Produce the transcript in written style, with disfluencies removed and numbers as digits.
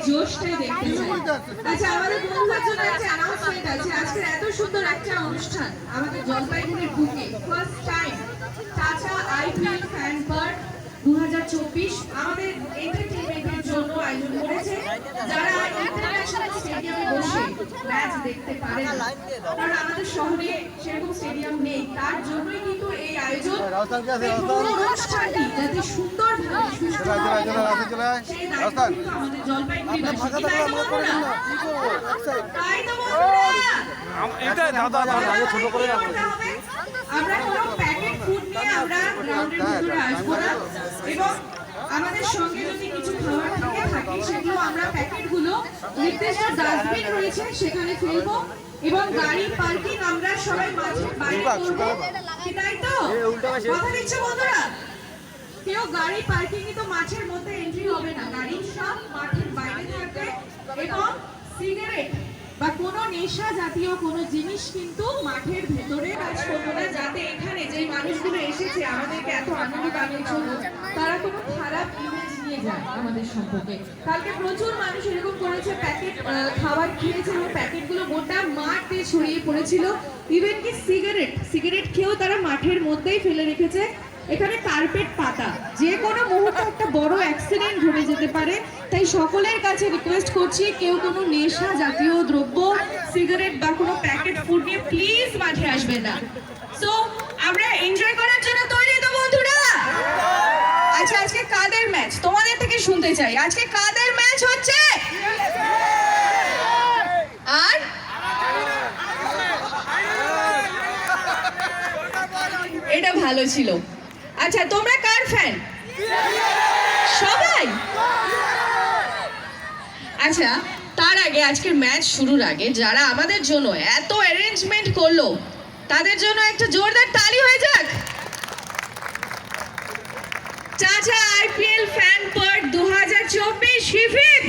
জোশটাই দেখতে চাই। আচ্ছা, আমাদের বন্ধুদের জন্য একটা অ্যানাউন্সমেন্ট আছে। আজকের এত সুন্দর একটা অনুষ্ঠান আমাদের জলপাইগুড়ির বুকে first time tata IPL fan park 2024 আমাদের এন্টারটেইনমেন্টের জন্য আয়োজন করেছে। যারা ইন্টারন্যাশনাল স্টেডিয়ামে বসে ম্যাচ দেখতে পারে না, কারণ আমাদের শহরে সেরকম স্টেডিয়াম নেই, তার জন্যই কিন্তু এই আয়োজন। এই পুরো অনুষ্ঠানটি যাতে সুন্দরভাবে সেই দায়িত্ব কিন্তু আমাদের জলপাইগুড়িবাসী। তাই তো বন্ধুরা? তাই তো বন্ধুরা? আমরা কোনো প্যাকেট ফুড নিয়ে আমরা গ্রাউন্ডের ভিতরে আসবো না, এবং আমাদের সঙ্গে যদি কিছু খাবার থেকে থাকে সেগুলো আমরা প্যাকেটগুলো নির্দিষ্ট ডাস্টবিন রয়েছে সেখানে ফেলবো, এবং গাড়ি পার্কিং আমরা সবাই মাঝে বাইরে করবো। তাই তো? কথা দিচ্ছ বন্ধুরা? কেউ গাড়ি পার্কিং তো মাঠের মধ্যে এন্ট্রি হবে না, গাড়ি সব মাঠের বাইরে থাকবে, এবং সিগারেট বা কোনো নেশা জাতীয় কোনো জিনিস কিন্তু মাঠের ভেতরে কাজ করবো না, যাতে এখানে যে মানুষগুলো এসেছে আমাদেরকে এত আনন্দ দানের জন্য তারা কোনো খারাপ ইমেজ নিয়ে যায় আমাদের সম্পর্কে। কালকে প্রচুর মানুষ এরকম করেছে, প্যাকেট খাবার খেয়েছে এবং প্যাকেটগুলো গোটা মাঠ দিয়ে ছড়িয়ে পড়েছিল। ইভেন কি সিগারেট খেয়েও তারা মাঠের মধ্যেই ফেলে রেখেছে। এখানে কার্পেট পাতা, যে কোনো মুহূর্তে একটা বড় অ্যাক্সিডেন্ট ঘটে যেতে পারে। তাই সকলের কাছে রিকোয়েস্ট করছি, কেউ কোনো নেশা জাতীয় দ্রব্য, সিগারেট বা কোনো প্যাকেট ফুড নিয়ে প্লিজ মাঠে আসবেন না। সো আমরা এনজয় করার জন্য তৈরি তো বন্ধুরা? আচ্ছা, আজকে কাদের ম্যাচ তোমাদের থেকে শুনতে চাই। আজকে কাদের ম্যাচ হচ্ছে? আর এটা ভালো ছিল। আচ্ছা, তোমরা কার ফ্যান? সবাই? আচ্ছা, তার আগে আজকের ম্যাচ শুরুর আগে যারা আমাদের জন্য এত অ্যারেঞ্জমেন্ট করলো তাদের জন্য একটা জোরদার তালি হয়ে যাক। Tata IPL fan park 2024 hip hip.